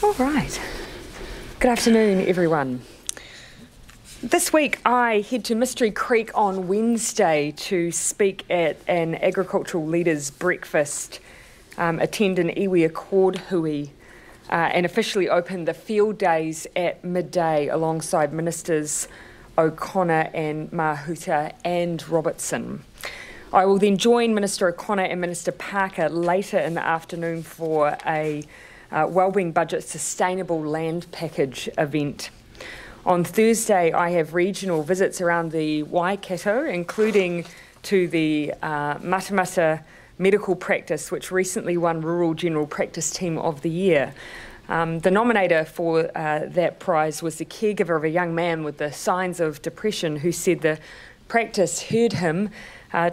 All right. Good afternoon, everyone. This week I head to Mystery Creek on Wednesday to speak at an agricultural leaders breakfast, attend an iwi accord hui, and officially open the field days at midday alongside Ministers O'Connor and Mahuta and Robertson. I will then join Minister O'Connor and Minister Parker later in the afternoon for a Wellbeing Budget Sustainable Land Package event. On Thursday, I have regional visits around the Waikato, including to the Matamata Medical Practice, which recently won Rural General Practice Team of the Year. The nominator for that prize was the caregiver of a young man with the signs of depression who said the practice, heard him,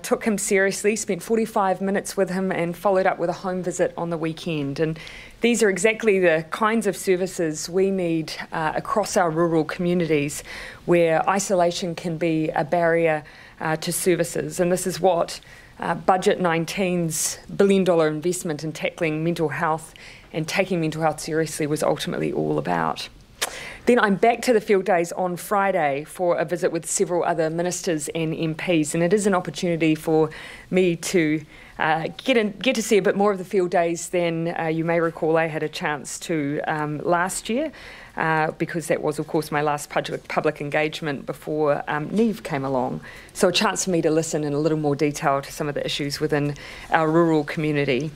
took him seriously, spent 45 minutes with him and followed up with a home visit on the weekend. And these are exactly the kinds of services we need across our rural communities where isolation can be a barrier to services. And this is what Budget 19's $1 billion investment in tackling mental health and taking mental health seriously was ultimately all about. Then I'm back to the field days on Friday for a visit with several other ministers and MPs, and it is an opportunity for me to get to see a bit more of the field days than you may recall I had a chance to last year, because that was, of course, my last public engagement before Neve came along. So a chance for me to listen in a little more detail to some of the issues within our rural community.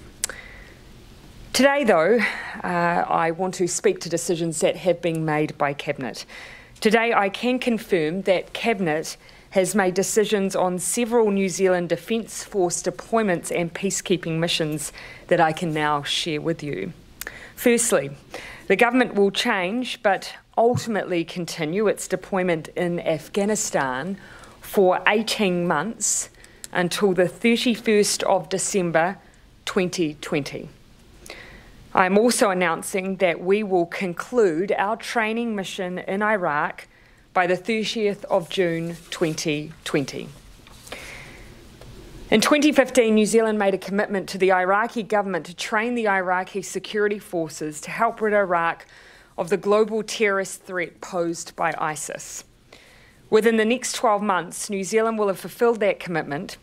Today, though, I want to speak to decisions that have been made by Cabinet. Today, I can confirm that Cabinet has made decisions on several New Zealand Defence Force deployments and peacekeeping missions that I can now share with you. Firstly, the government will change but ultimately continue its deployment in Afghanistan for 18 months until the 31st of December 2020. I'm also announcing that we will conclude our training mission in Iraq by the 30th of June 2020. In 2015, New Zealand made a commitment to the Iraqi government to train the Iraqi security forces to help rid Iraq of the global terrorist threat posed by ISIS. Within the next 12 months, New Zealand will have fulfilled that commitment,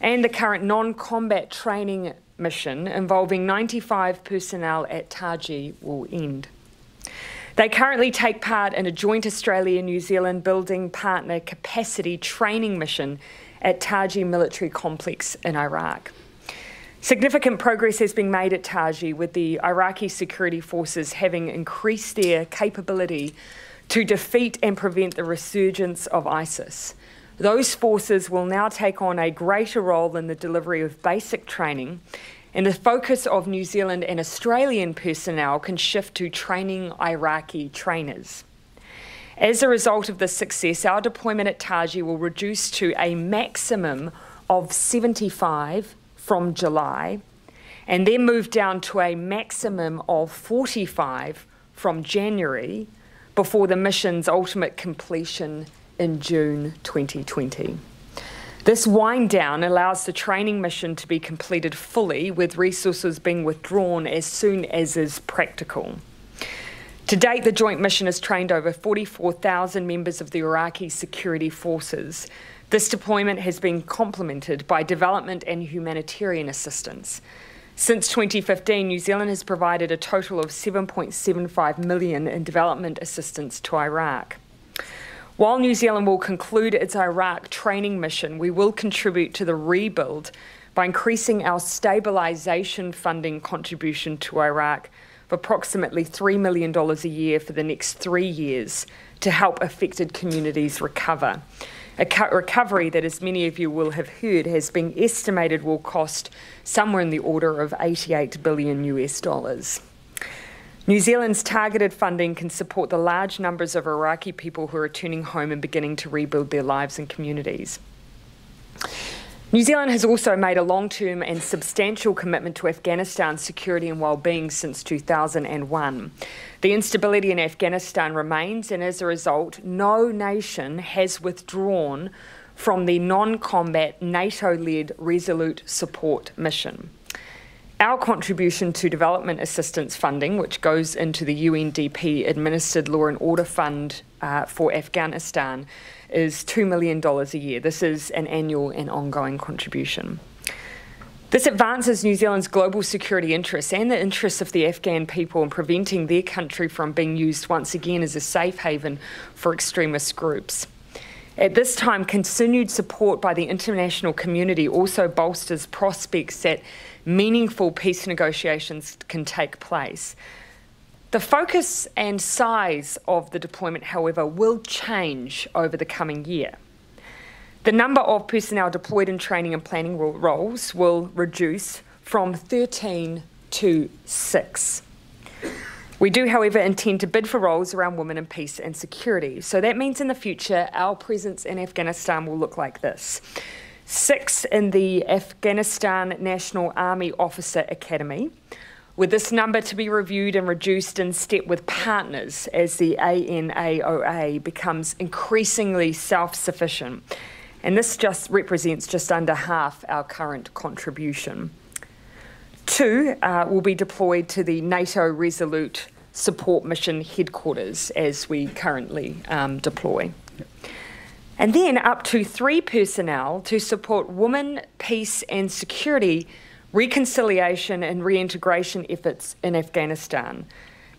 and the current non-combat training mission involving 95 personnel at Taji will end. They currently take part in a joint Australia-New Zealand building partner capacity training mission at Taji military complex in Iraq. Significant progress has been made at Taji, with the Iraqi security forces having increased their capability to defeat and prevent the resurgence of ISIS. Those forces will now take on a greater role in the delivery of basic training, and the focus of New Zealand and Australian personnel can shift to training Iraqi trainers. As a result of this success, our deployment at Taji will reduce to a maximum of 75 from July, and then move down to a maximum of 45 from January before the mission's ultimate completion in June 2020. This wind down allows the training mission to be completed fully, with resources being withdrawn as soon as is practical. To date, the joint mission has trained over 44,000 members of the Iraqi security forces. This deployment has been complemented by development and humanitarian assistance. Since 2015, New Zealand has provided a total of $7.75 million in development assistance to Iraq. While New Zealand will conclude its Iraq training mission, we will contribute to the rebuild by increasing our stabilisation funding contribution to Iraq of approximately $3 million a year for the next 3 years to help affected communities recover. A recovery that, as many of you will have heard, has been estimated will cost somewhere in the order of $88 billion US. New Zealand's targeted funding can support the large numbers of Iraqi people who are returning home and beginning to rebuild their lives and communities. New Zealand has also made a long-term and substantial commitment to Afghanistan's security and well-being since 2001. The instability in Afghanistan remains, and as a result, no nation has withdrawn from the non-combat NATO-led Resolute Support mission. Our contribution to development assistance funding, which goes into the UNDP-administered Law and Order Fund for Afghanistan, is $2 million a year. This is an annual and ongoing contribution. This advances New Zealand's global security interests and the interests of the Afghan people in preventing their country from being used once again as a safe haven for extremist groups. At this time, continued support by the international community also bolsters prospects that meaningful peace negotiations can take place. The focus and size of the deployment, however, will change over the coming year. The number of personnel deployed in training and planning roles will reduce from 13 to 6. We do, however, intend to bid for roles around women in peace and security. So that means in the future, our presence in Afghanistan will look like this. 6 in the Afghanistan National Army Officer Academy, with this number to be reviewed and reduced in step with partners as the ANAOA becomes increasingly self-sufficient. And this just represents just under half our current contribution. 2 will be deployed to the NATO Resolute Support Mission headquarters as we currently deploy. And then up to 3 personnel to support women, peace and security, reconciliation and reintegration efforts in Afghanistan,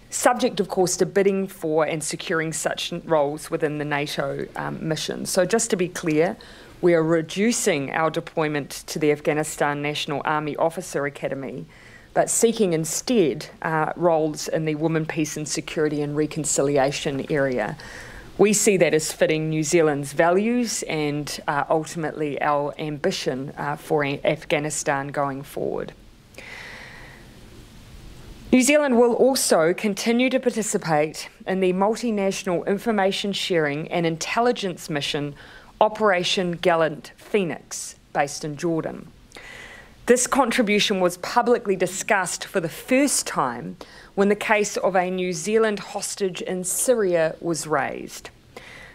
subject of course to bidding for and securing such roles within the NATO mission. So just to be clear, we are reducing our deployment to the Afghanistan National Army Officer Academy, but seeking instead roles in the women, peace and security and reconciliation area. We see that as fitting New Zealand's values and ultimately our ambition for Afghanistan going forward. New Zealand will also continue to participate in the multinational information sharing and intelligence mission Operation Gallant Phoenix, based in Jordan. This contribution was publicly discussed for the first time when the case of a New Zealand hostage in Syria was raised.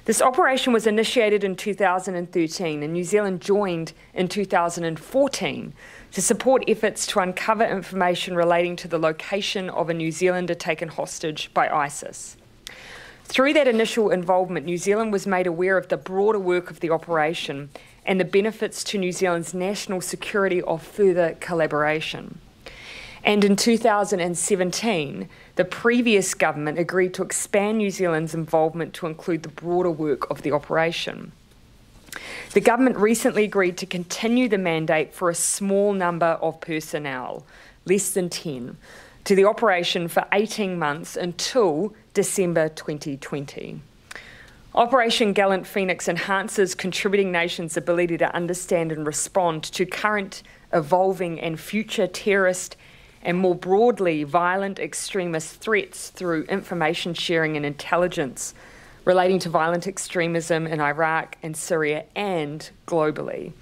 This operation was initiated in 2013 and New Zealand joined in 2014 to support efforts to uncover information relating to the location of a New Zealander taken hostage by ISIS. Through that initial involvement, New Zealand was made aware of the broader work of the operation and the benefits to New Zealand's national security of further collaboration. And in 2017, the previous government agreed to expand New Zealand's involvement to include the broader work of the operation. The government recently agreed to continue the mandate for a small number of personnel, less than 10, to the operation for 18 months until December 2020. Operation Gallant Phoenix enhances contributing nations' ability to understand and respond to current, evolving and future terrorist and more broadly violent extremist threats through information sharing and intelligence relating to violent extremism in Iraq and Syria and globally.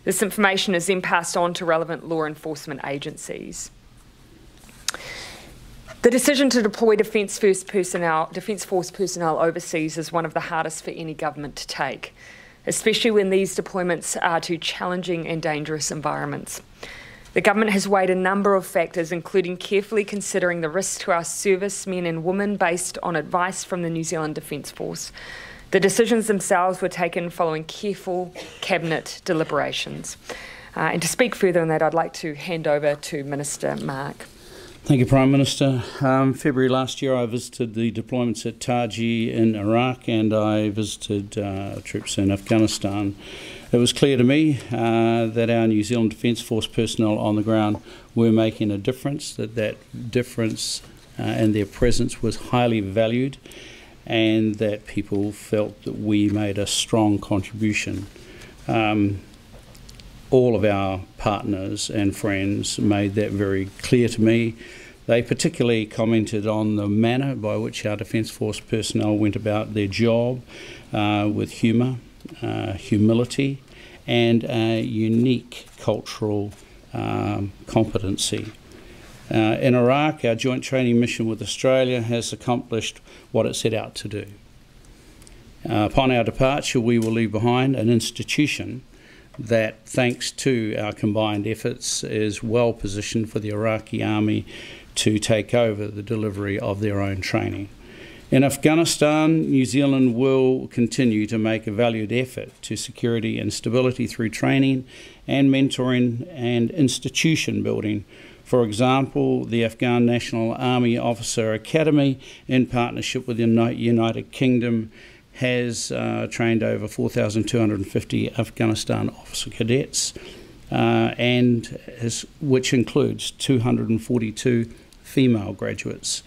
This information is then passed on to relevant law enforcement agencies. The decision to deploy Defence Force personnel overseas is one of the hardest for any government to take, especially when these deployments are to challenging and dangerous environments. The government has weighed a number of factors, including carefully considering the risks to our servicemen and women based on advice from the New Zealand Defence Force. The decisions themselves were taken following careful Cabinet deliberations. And to speak further on that, I'd like to hand over to Minister Mark. Thank you, Prime Minister. February last year I visited the deployments at Taji in Iraq and I visited troops in Afghanistan. It was clear to me that our New Zealand Defence Force personnel on the ground were making a difference, that difference and their presence was highly valued, and that people felt that we made a strong contribution. All of our partners and friends made that very clear to me. They particularly commented on the manner by which our Defence Force personnel went about their job with humour, humility and a unique cultural competency. In Iraq, our joint training mission with Australia has accomplished what it set out to do. Upon our departure, we will leave behind an institution that, thanks to our combined efforts, is well positioned for the Iraqi army to take over the delivery of their own training. In Afghanistan, New Zealand will continue to make a valued effort to security and stability through training and mentoring and institution building. For example, the Afghan National Army Officer Academy, in partnership with the United Kingdom, has trained over 4,250 Afghanistan officer cadets, which includes 242 female graduates.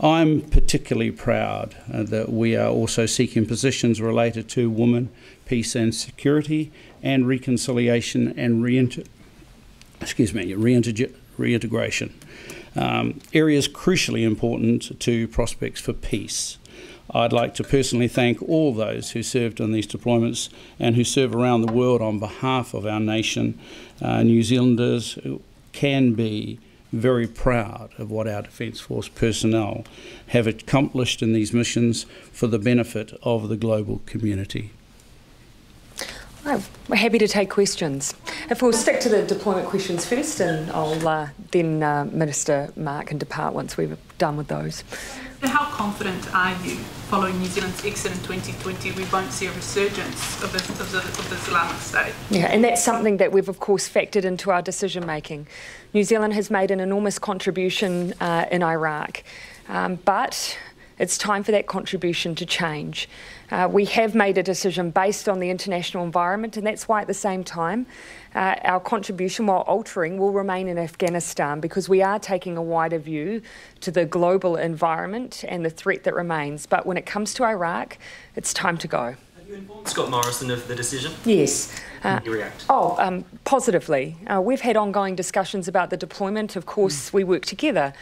I'm particularly proud that we are also seeking positions related to women, peace and security, and reconciliation and reintegration. areas crucially important to prospects for peace. I'd like to personally thank all those who served on these deployments and who serve around the world on behalf of our nation. New Zealanders can be very proud of what our Defence Force personnel have accomplished in these missions for the benefit of the global community. Right, we're happy to take questions. If we'll stick to the deployment questions first, and I'll then Minister Mark can depart once we've done with those. How confident are you, following New Zealand's exit in 2020, we won't see a resurgence of the Islamic State? Yeah, and that's something that we've of course factored into our decision making. New Zealand has made an enormous contribution in Iraq, but it's time for that contribution to change. We have made a decision based on the international environment, and that's why at the same time our contribution, while altering, will remain in Afghanistan, because we are taking a wider view to the global environment and the threat that remains. But when it comes to Iraq, it's time to go. Have you informed Scott Morrison of the decision? Yes. How did he react? Positively. We've had ongoing discussions about the deployment. Of course, we work together.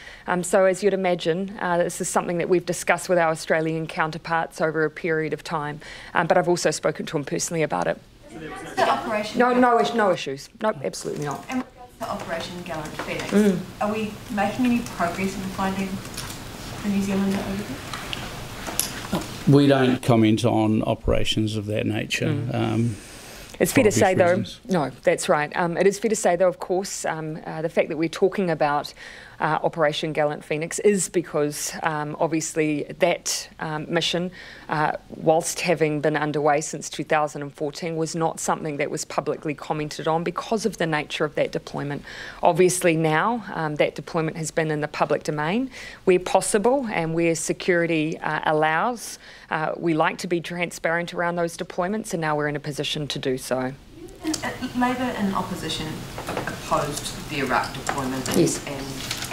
So as you'd imagine, this is something that we've discussed with our Australian counterparts over a period of time. But I've also spoken to him personally about it. No issues. No, absolutely not. And regards to Operation Gallant Phoenix, are we making any progress in finding the New Zealander over there? We don't comment on operations of that nature. It's fair to say, though, reasons. no, that's right. It is fair to say, though, of course, the fact that we're talking about Operation Gallant Phoenix is because, obviously, that mission, whilst having been underway since 2014, was not something that was publicly commented on because of the nature of that deployment. Obviously, now that deployment has been in the public domain. Where possible and where security allows, we like to be transparent around those deployments, and now we're in a position to do so. Labor and opposition opposed the Iraq deployment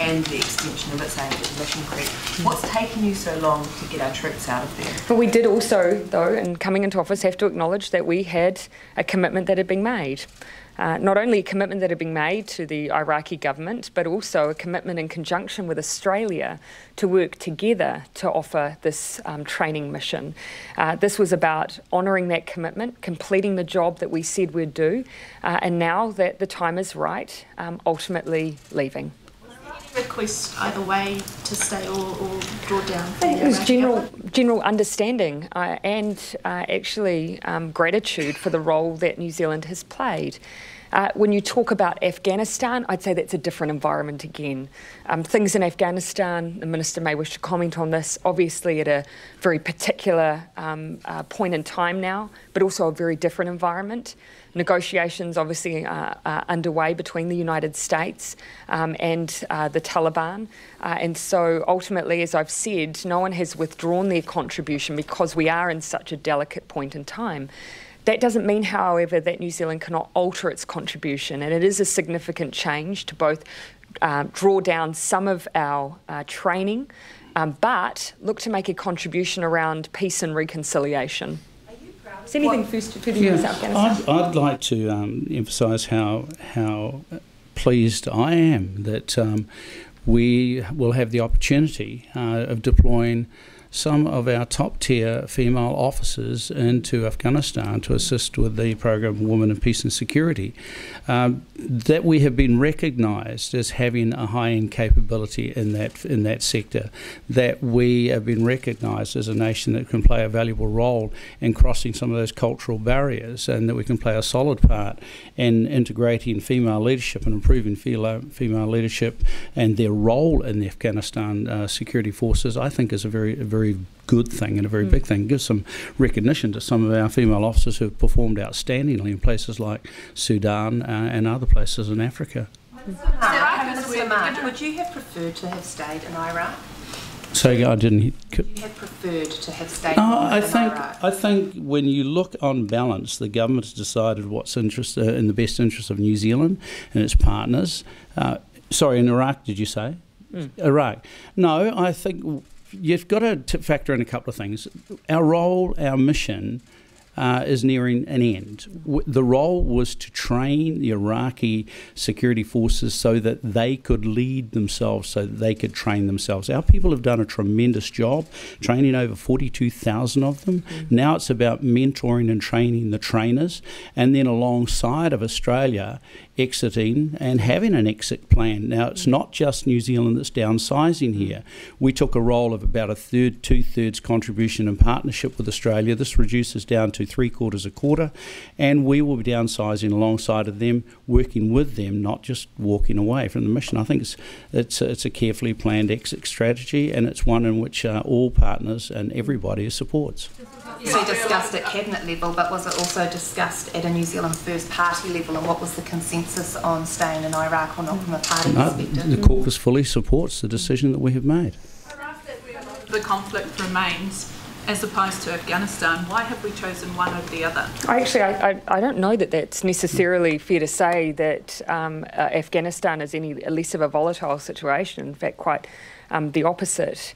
and the extension of it, saying it was Mission Creek. What's taken you so long to get our troops out of there? But we did also, though, in coming into office, have to acknowledge that we had a commitment that had been made. Not only a commitment that had been made to the Iraqi government, but also a commitment in conjunction with Australia to work together to offer this training mission. This was about honouring that commitment, completing the job that we said we'd do, and now that the time is right, ultimately leaving. Request either way to stay or draw down? I think it was general understanding and actually gratitude for the role that New Zealand has played. When you talk about Afghanistan, I'd say that's a different environment again. Things in Afghanistan, the Minister may wish to comment on this, obviously at a very particular point in time now, but also a very different environment. Negotiations obviously are underway between the United States and the Taliban. And so ultimately, as I've said, no one has withdrawn their contribution because we are in such a delicate point in time. That doesn't mean, however, that New Zealand cannot alter its contribution, and it is a significant change to both draw down some of our training, but look to make a contribution around peace and reconciliation. Is there anything first to do with Afghanistan? I'd like to emphasise how pleased I am that we will have the opportunity of deploying some of our top-tier female officers into Afghanistan to assist with the program Women in Peace and Security. That we have been recognised as having a high-end capability in that sector. That we have been recognised as a nation that can play a valuable role in crossing some of those cultural barriers, and that we can play a solid part in integrating female leadership and improving female leadership and their role in the Afghanistan security forces. I think is a very good thing and a very big thing. It gives some recognition to some of our female officers who have performed outstandingly in places like Sudan and other places in Africa. Minister Mark, would you have preferred to have stayed in Iraq? So I didn't. Would you have preferred to have stayed in Iraq? I think when you look on balance, the government has decided what's in the best interest of New Zealand and its partners. Sorry, in Iraq, did you say? Iraq. No, I think you've got to factor in a couple of things. Our role, our mission, is nearing an end. The role was to train the Iraqi security forces so that they could lead themselves, so that they could train themselves. Our people have done a tremendous job, training over 42,000 of them. Now it's about mentoring and training the trainers, and then alongside of Australia exiting and having an exit plan. Now, it's not just New Zealand that's downsizing here. We took a role of about a third, two-thirds contribution and partnership with Australia. This reduces down to 3/4 a quarter, and we will be downsizing alongside of them, working with them, not just walking away from the mission. I think it's a carefully planned exit strategy, and it's one in which all partners and everybody supports. So discussed at cabinet level, but was it also discussed at a New Zealand First Party level, and what was the consensus on staying in Iraq or not from a party perspective? The caucus fully supports the decision that we have made. The conflict remains as opposed to Afghanistan. Why have we chosen one over the other? I don't know that that's necessarily fair to say that Afghanistan is any less of a volatile situation. In fact, quite the opposite.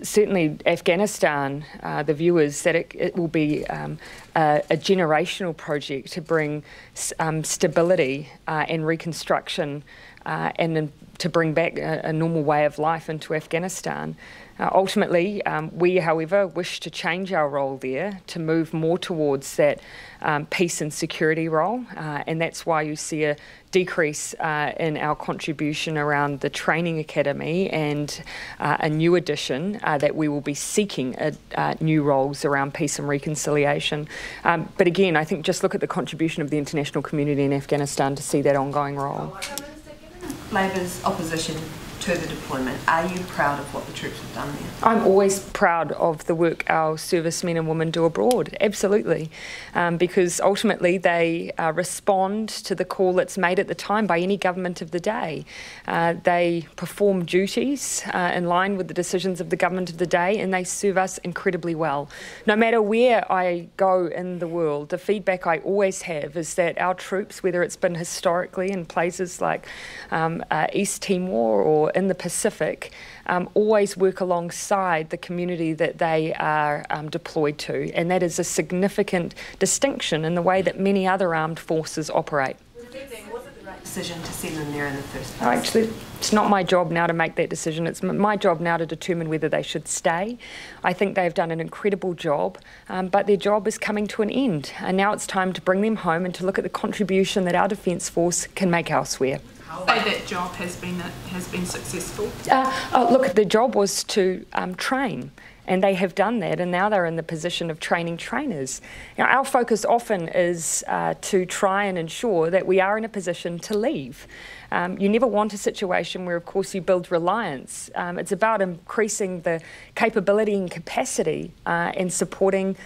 Certainly Afghanistan, the view is that it will be a generational project to bring stability and reconstruction and then to bring back a normal way of life into Afghanistan. Ultimately, we, however, wish to change our role there to move more towards that peace and security role, and that's why you see a decrease in our contribution around the training academy and a new addition that we will be seeking new roles around peace and reconciliation. But again, I think just look at the contribution of the international community in Afghanistan to see that ongoing role. Labor's opposition to the deployment, are you proud of what the troops have done there? I'm always proud of the work our servicemen and women do abroad, absolutely, because ultimately they respond to the call that's made at the time by any government of the day. They perform duties in line with the decisions of the government of the day, and they serve us incredibly well. No matter where I go in the world, the feedback I always have is that our troops, whether it's been historically in places like East Timor or in the Pacific, always work alongside the community that they are deployed to, and that is a significant distinction in the way that many other armed forces operate. Was it the right decision to send them there in the first place? Actually, it's not my job now to make that decision. It's my job now to determine whether they should stay. I think they've done an incredible job, but their job is coming to an end, and now it's time to bring them home and to look at the contribution that our Defence Force can make elsewhere. Say that job has been successful? Look, the job was to train, and they have done that, and now they're in the position of training trainers. Now, our focus often is to try and ensure that we are in a position to leave. You never want a situation where, of course, you build reliance. It's about increasing the capability and capacity and supporting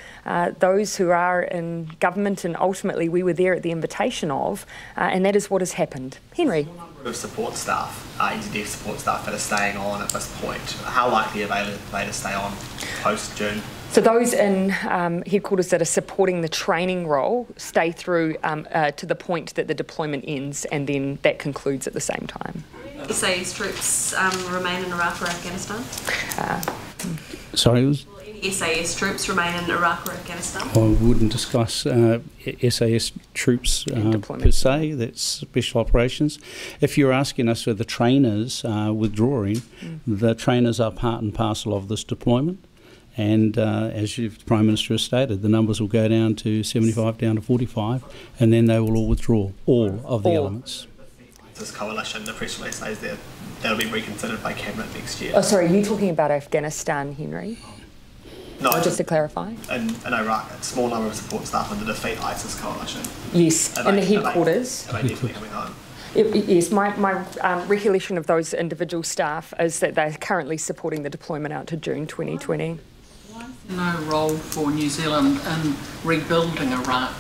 those who are in government, and ultimately we were there at the invitation of, and that is what has happened. Henry. Of support staff, NZDF support staff that are staying on at this point, how likely are they to stay on post-June? So those in headquarters that are supporting the training role stay through to the point that the deployment ends, and then that concludes at the same time. SAS troops remain in Iraq or Afghanistan? Sorry, Will any SAS troops remain in Iraq or Afghanistan? I wouldn't discuss SAS troops per se. That's special operations. If you're asking us for the trainers withdrawing, the trainers are part and parcel of this deployment. And as the Prime Minister has stated, the numbers will go down to 75, down to 45, and then they will all withdraw, all of the elements. This coalition, the press release says that that'll be reconsidered by Cabinet next year. Oh, sorry, are you talking about Afghanistan, Henry? No, just to clarify. In Iraq, a small number of support staff in the Defeat ISIS coalition. Yes, in the headquarters. Are they definitely coming home? Yes, my recollection of those individual staff is that they're currently supporting the deployment out to June 2020. No role for New Zealand in rebuilding Iraq?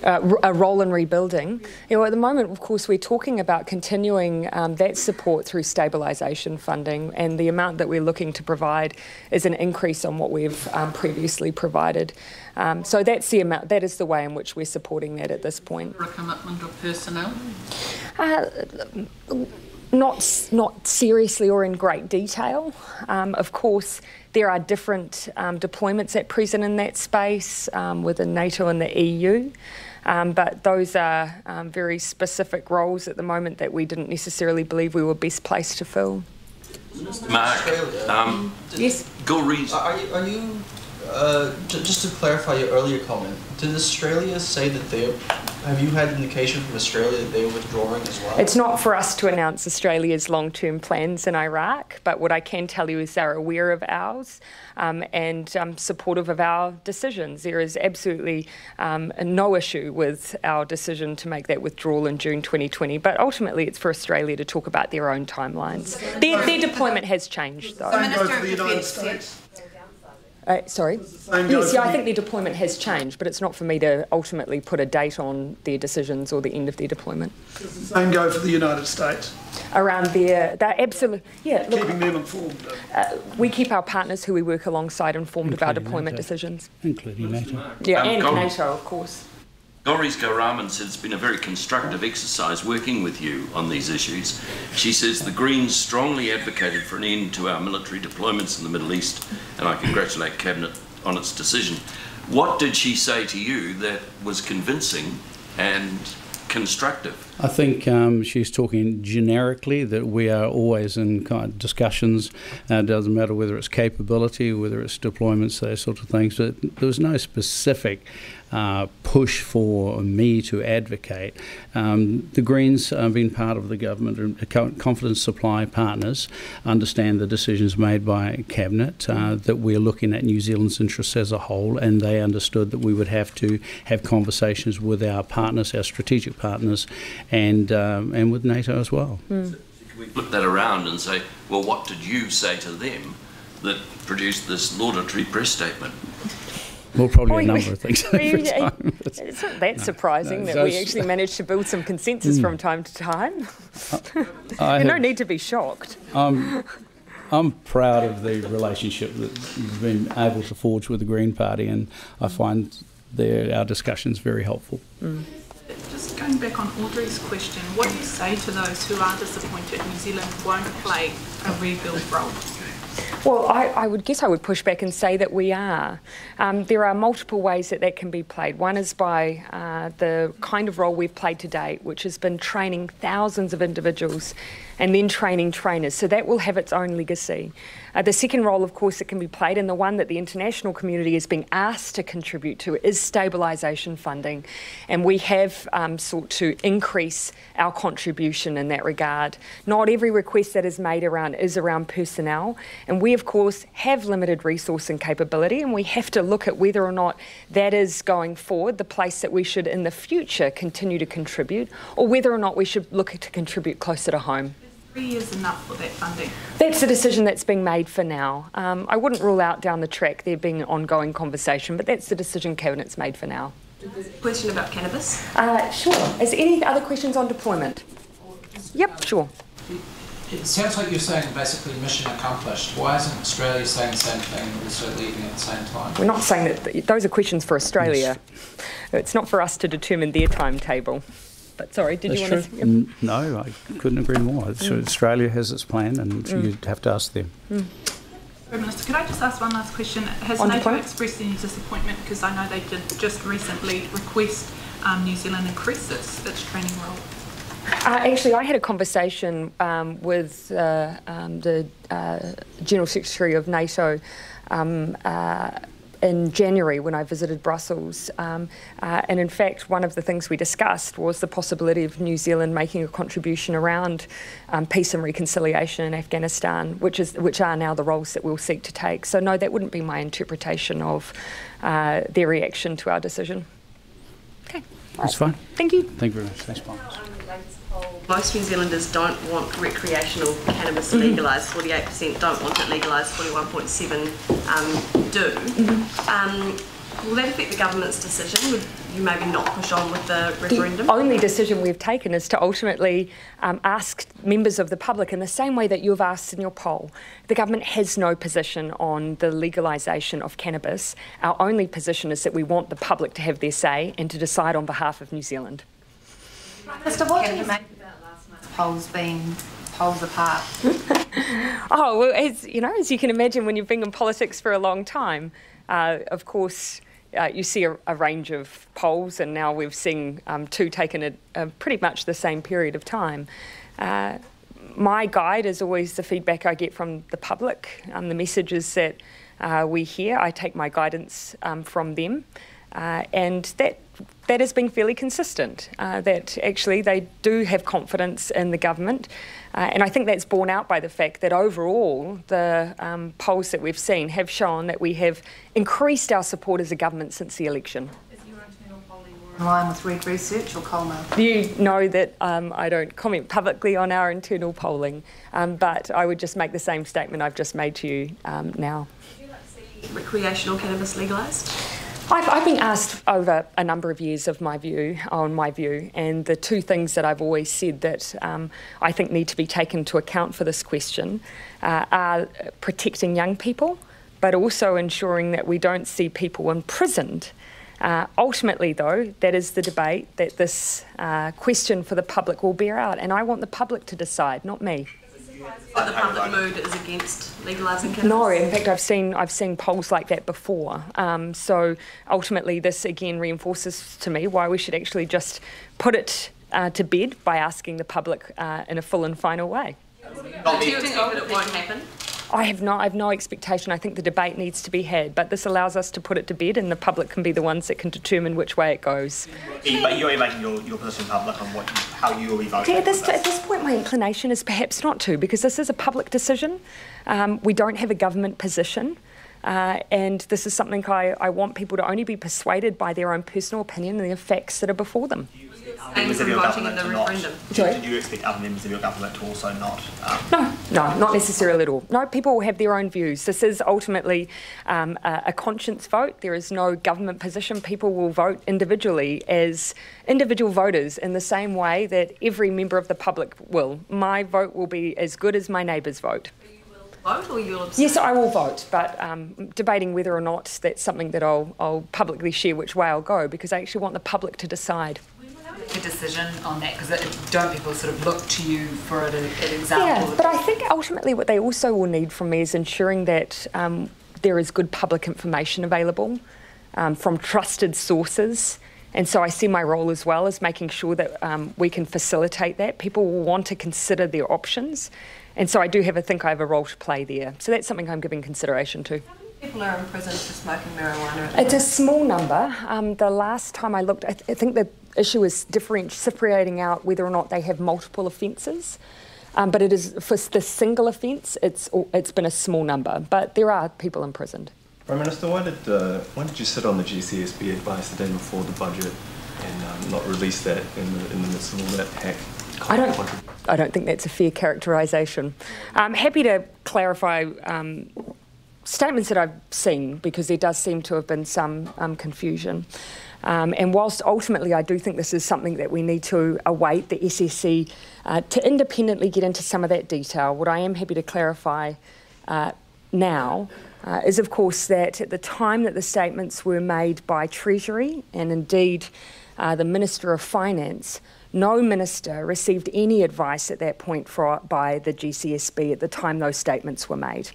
A role in rebuilding. You know, at the moment, of course, we're talking about continuing that support through stabilisation funding, and the amount that we're looking to provide is an increase on what we've previously provided. So that's the amount. That is the way in which we're supporting that at this point. For a commitment of personnel? Not seriously or in great detail. Of course, there are different deployments at present in that space within NATO and the EU, but those are very specific roles at the moment that we didn't necessarily believe we were best placed to fill. Mark, yes. Are you just to clarify your earlier comment, did Australia say that have you had indication from Australia that they're withdrawing as well? It's not for us to announce Australia's long-term plans in Iraq, but what I can tell you is they're aware of ours and supportive of our decisions. There is absolutely no issue with our decision to make that withdrawal in June 2020, but ultimately it's for Australia to talk about their own timelines. Their deployment has changed, though. Minister of Defence said. Sorry? Yes, I think their deployment has changed, but it's not for me to ultimately put a date on their decisions or the end of their deployment. Does the same go for the United States? Around they're absolutely, yeah. Look, keeping them informed. We keep our partners who we work alongside informed of our deployment decisions. Including NATO. Yeah, and NATO, of course. Gauri's Gauraman said it's been a very constructive exercise working with you on these issues. She says the Greens strongly advocated for an end to our military deployments in the Middle East, and I congratulate Cabinet on its decision. What did she say to you that was convincing and constructive? I think she's talking generically, that we are always in kind of discussions. It doesn't matter whether it's capability, whether it's deployments, those sorts of things. But there was no specific push for me to advocate. The Greens have been part of the government and confidence supply partners understand the decisions made by Cabinet, that we're looking at New Zealand's interests as a whole, and they understood that we would have to have conversations with our partners, our strategic partners, and with NATO as well. So can we flip that around and say, well, what did you say to them that produced this laudatory press statement? Well, probably a number of things. It's not that surprising that we actually managed to build some consensus from time to time. No need to be shocked. I'm proud of the relationship that we've been able to forge with the Green Party, and I find our discussions very helpful. Just going back on Audrey's question, what do you say to those who are disappointed New Zealand won't play a rebuild role? Well, I would guess I would push back and say that we are. There are multiple ways that can be played. One is by the kind of role we've played to date, which has been training thousands of individuals and then training trainers. So that will have its own legacy. The second role, of course, that can be played, and the one that the international community is being asked to contribute to, is stabilisation funding. And we have sought to increase our contribution in that regard. Not every request that is made is around personnel. And we, of course, have limited resource and capability, and we have to look at whether or not that is going forward the place that we should in the future continue to contribute, or whether or not we should look to contribute closer to home. 3 years enough for that funding? That's the decision that's being made for now. I wouldn't rule out down the track there being an ongoing conversation, but that's the decision Cabinet's made for now. Question about cannabis? Sure. Is there any other questions on deployment? Yep, sure. It sounds like you're saying basically mission accomplished. Why isn't Australia saying the same thing and also leaving at the same time? We're not saying that. Those are questions for Australia. Yes. It's not for us to determine their timetable. But sorry, did you want to... Yep. No, I couldn't agree more. Australia has its plan, and you'd have to ask them. Minister, could I just ask one last question? Has NATO expressed any disappointment, because I know they did just recently request New Zealand increase its training role? Actually, I had a conversation with the General Secretary of NATO in January when I visited Brussels, and in fact one of the things we discussed was the possibility of New Zealand making a contribution around peace and reconciliation in Afghanistan, which are now the roles that we'll seek to take. So no, that wouldn't be my interpretation of their reaction to our decision. Okay. That's fine. Thank you. Thank you very much. Thanks, Paul. Most New Zealanders don't want recreational cannabis legalised. 48% don't want it legalised. 41.7% do. Will that affect the government's decision? Would you maybe not push on with the referendum? The only decision we've taken is to ultimately ask members of the public in the same way that you've asked in your poll. The government has no position on the legalisation of cannabis. Our only position is that we want the public to have their say and to decide on behalf of New Zealand. Minister, what do you make about last night's polls being polls apart? Oh, well, as you can imagine, when you've been in politics for a long time, of course, you see a range of polls, and now we've seen two taken at pretty much the same period of time. My guide is always the feedback I get from the public, the messages that we hear. I take my guidance from them, and that has been fairly consistent, that actually they do have confidence in the government. And I think that's borne out by the fact that overall the polls that we've seen have shown that we have increased our support as a government since the election. Is your internal polling more in line with Red Research or Colma? You know that I don't comment publicly on our internal polling, but I would just make the same statement I've just made to you now. Would you like to see recreational cannabis legalised? I've been asked over a number of years on my view, and the two things that I've always said that I think need to be taken into account for this question are protecting young people, but also ensuring that we don't see people imprisoned. Ultimately, though, that is the debate that this question for the public will bear out, and I want the public to decide, not me. But the public mood is against legalising cannabis? No, in fact, I've seen polls like that before. So ultimately, this again reinforces to me why we should actually just put it to bed by asking the public in a full and final way. Do you expect that it won't happen? I have no expectation. I think the debate needs to be had, but this allows us to put it to bed, and the public can be the ones that can determine which way it goes. But you're making your position public on how you will be voting. At this point, my inclination is perhaps not to, because this is a public decision. We don't have a government position, and this is something I want people to only be persuaded by their own personal opinion and the facts that are before them. And from voting in the referendum. Did you expect other members of your government to also not? No, not necessarily at all. No, people will have their own views. This is ultimately a conscience vote. There is no government position. People will vote individually as individual voters in the same way that every member of the public will. My vote will be as good as my neighbour's vote. Vote or you'll abstain? Yes, I will vote, but debating whether or not that's something that I'll publicly share which way I'll go, because I actually want the public to decide. A decision on that, because don't people sort of look to you for an example? Yeah, but I think ultimately what they also will need from me is ensuring that there is good public information available from trusted sources. And so I see my role as well as making sure that we can facilitate that. People will want to consider their options. And so I think I have a role to play there. So that's something I'm giving consideration to. How many people are in prison for smoking marijuana? It's a small number. The last time I looked, I think the issue is separating out whether or not they have multiple offences. But it is for the single offence, it's been a small number. But there are people imprisoned. Prime Minister, why did you sit on the GCSB advice the day before the budget and not release that in the midst of all that hack? I don't think that's a fair characterisation. I'm happy to clarify statements that I've seen, because there does seem to have been some confusion. And whilst ultimately I do think this is something that we need to await the SSC to independently get into some of that detail, what I am happy to clarify now is, of course, that at the time that the statements were made by Treasury and indeed the Minister of Finance, no minister received any advice at that point by the GCSB at the time those statements were made.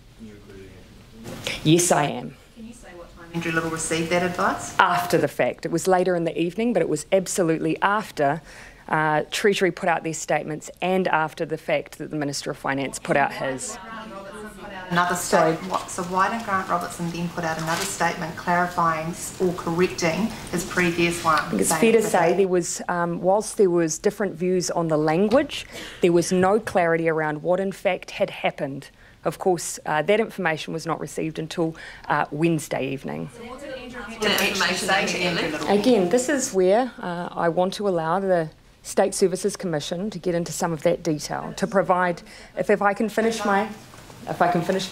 Yes, I am. Can you say what time Andrew Little received that advice? After the fact. It was later in the evening, but it was absolutely after Treasury put out their statements and after the fact that the Minister of Finance put out his. Another statement. So why didn't Grant Robertson then put out another statement clarifying or correcting his previous one? I think it's fair to say there was, whilst there was different views on the language, there was no clarity around what in fact had happened. Of course, that information was not received until Wednesday evening. So what did Andrew have that information say to Andrew Little? Again, this is where I want to allow the State Services Commission to get into some of that detail, to provide, if I can finish my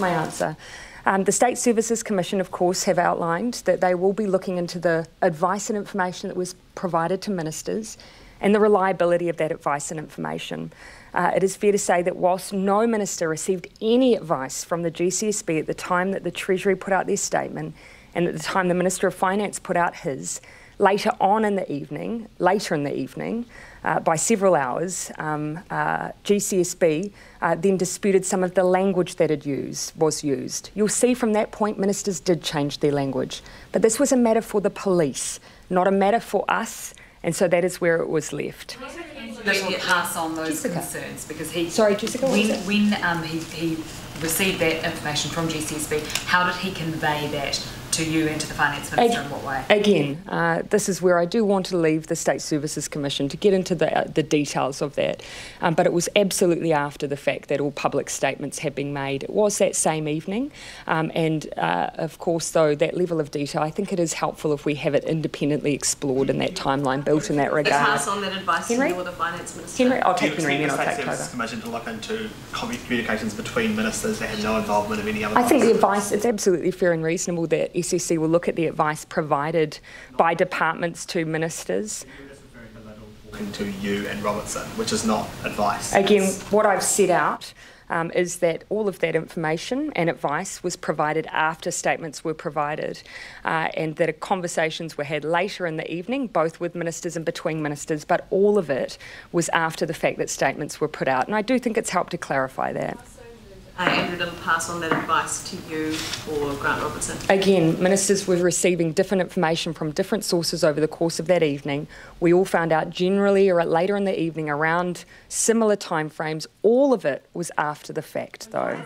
answer. The State Services Commission, of course, have outlined that they will be looking into the advice and information that was provided to ministers and the reliability of that advice and information. It is fair to say that whilst no minister received any advice from the GCSB at the time that the Treasury put out their statement and at the time the Minister of Finance put out his, Later in the evening, by several hours, GCSB then disputed some of the language that was used. You'll see from that point ministers did change their language. But this was a matter for the police, not a matter for us, and so that is where it was left. Little pass on those concerns because he. Sorry, Jessica. When he received that information from GCSB, how did he convey that to you and to the Finance Minister in what way? Again, this is where I do want to leave the State Services Commission to get into the details of that. But it was absolutely after the fact that all public statements had been made. It was that same evening. Of course, though, that level of detail, I think it is helpful if we have it independently explored and that timeline built in that regard. Pass on that advice to you or the Finance Minister. Henry, I'll take Henry and then I'll take over. Do you expect the State Services Commission to look into communications between ministers that have no involvement of any other? I think the advice, it's absolutely fair and reasonable that SSC will look at the advice provided by departments to ministers. To you and Robertson, which is not advice. Again, what I've set out is that all of that information and advice was provided after statements were provided, and that conversations were had later in the evening, both with ministers and between ministers, but all of it was after the fact that statements were put out. And I do think it's helped to clarify that. Andrew didn't pass on that advice to you or Grant Robertson? Again, ministers were receiving different information from different sources over the course of that evening. We all found out generally or later in the evening around similar timeframes. All of it was after the fact, though.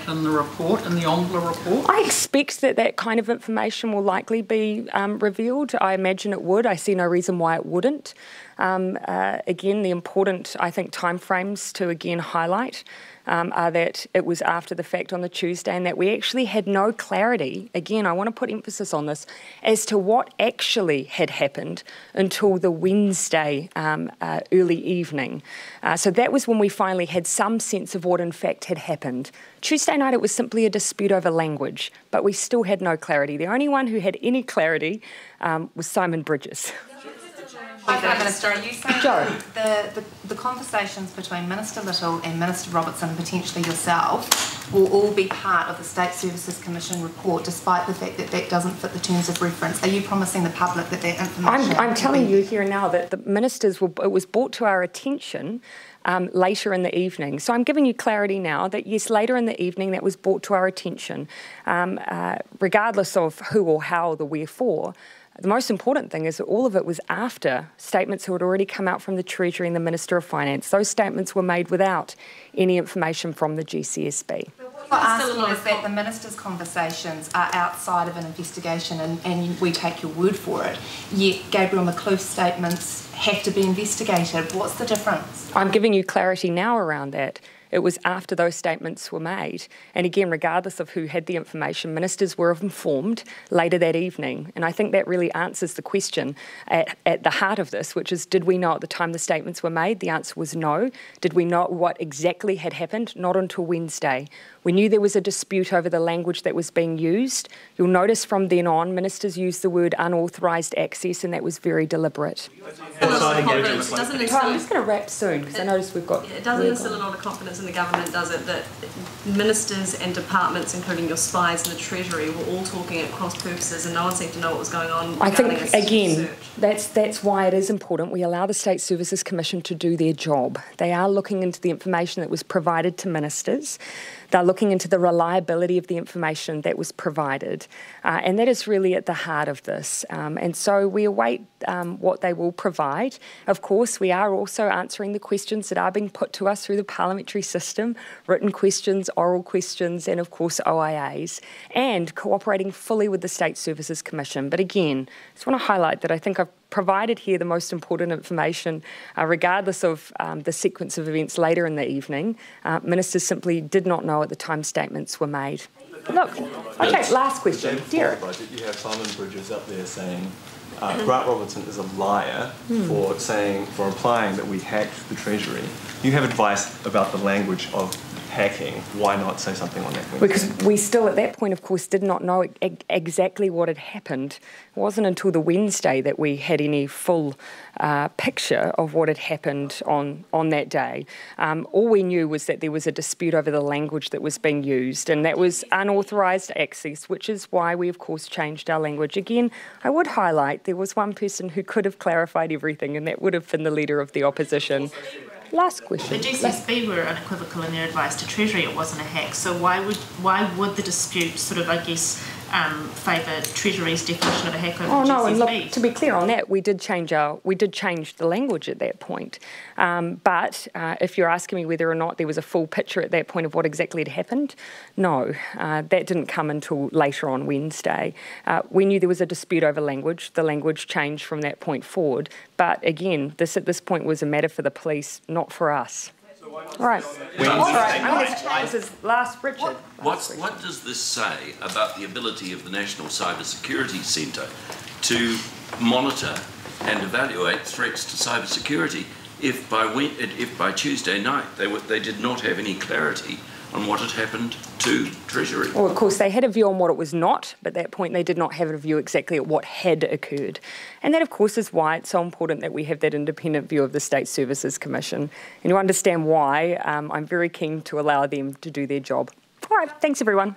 In the report, in the Ongla report? I expect that kind of information will likely be revealed. I imagine it would. I see no reason why it wouldn't. Again, the important, I think, timeframes to again highlight are that it was after the fact on the Tuesday and that we actually had no clarity, again, I want to put emphasis on this, as to what actually had happened until the Wednesday early evening. So that was when we finally had some sense of what in fact had happened. Tuesday night it was simply a dispute over language, but we still had no clarity. The only one who had any clarity was Simon Bridges. Prime Minister, are you saying the conversations between Minister Little and Minister Robertson, potentially yourself, will all be part of the State Services Commission report, despite the fact that that doesn't fit the terms of reference? Are you promising the public that that information... I'm telling you here now that the ministers, it was brought to our attention later in the evening. So I'm giving you clarity now that, yes, later in the evening that was brought to our attention, regardless of who or how the wherefore. The most important thing is that all of it was after statements who had already come out from the Treasury and the Minister of Finance. Those statements were made without any information from the GCSB. What I'm asking is that the Minister's conversations are outside of an investigation and we take your word for it, yet Gabriel McCluth's statements have to be investigated. What's the difference? I'm giving you clarity now around that. It was after those statements were made. And again, regardless of who had the information, ministers were informed later that evening. And I think that really answers the question at the heart of this, which is, did we know at the time the statements were made? The answer was no. Did we know what exactly had happened? Not until Wednesday. We knew there was a dispute over the language that was being used. You'll notice from then on, ministers used the word unauthorised access, and that was very deliberate. I'm just going to wrap soon, because I notice we've got... It doesn't instill a lot of confidence in the government, does it, that ministers and departments, including your spies and the Treasury, were all talking at cross purposes and no one seemed to know what was going on? I think, again, that's why it is important we allow the State Services Commission to do their job. They are looking into the information that was provided to ministers. They're looking into the reliability of the information that was provided, and that is really at the heart of this. And so we await what they will provide. Of course, we are also answering the questions that are being put to us through the parliamentary system, written questions, oral questions, and of course OIAs, and cooperating fully with the State Services Commission. But again, I just want to highlight that I think I've provided here the most important information, regardless of the sequence of events later in the evening. Ministers simply did not know at the time statements were made. Look, okay, last question. Derek. You have Simon Bridges up there saying Grant Robertson is a liar for implying that we hacked the Treasury. You have advice about the language of hacking, why not say something on that Wednesday? Because we still, at that point, of course, did not know exactly what had happened. It wasn't until the Wednesday that we had any full picture of what had happened on that day. All we knew was that there was a dispute over the language that was being used, and that was unauthorised access, which is why we, of course, changed our language. Again, I would highlight there was one person who could have clarified everything, and that would have been the Leader of the Opposition. Last question. The GCSB were unequivocal in their advice to Treasury it wasn't a hack, so why would the dispute sort of, I guess, favour Treasury's definition of a hack over the GCSB? No, and look, to be clear on that, we did change the language at that point. But if you're asking me whether or not there was a full picture at that point of what exactly had happened, no, that didn't come until later on Wednesday. We knew there was a dispute over language. The language changed from that point forward. But again, this at this point was a matter for the police, not for us. All right. This is last, Richard. What does this say about the ability of the National Cyber Security Centre to monitor and evaluate threats to cyber security if by Tuesday night they did not have any clarity on what had happened to Treasury? Well, of course, they had a view on what it was not, but at that point they did not have a view exactly at what had occurred. And that, of course, is why it's so important that we have that independent view of the State Services Commission. And to understand why, I'm very keen to allow them to do their job. All right, thanks, everyone.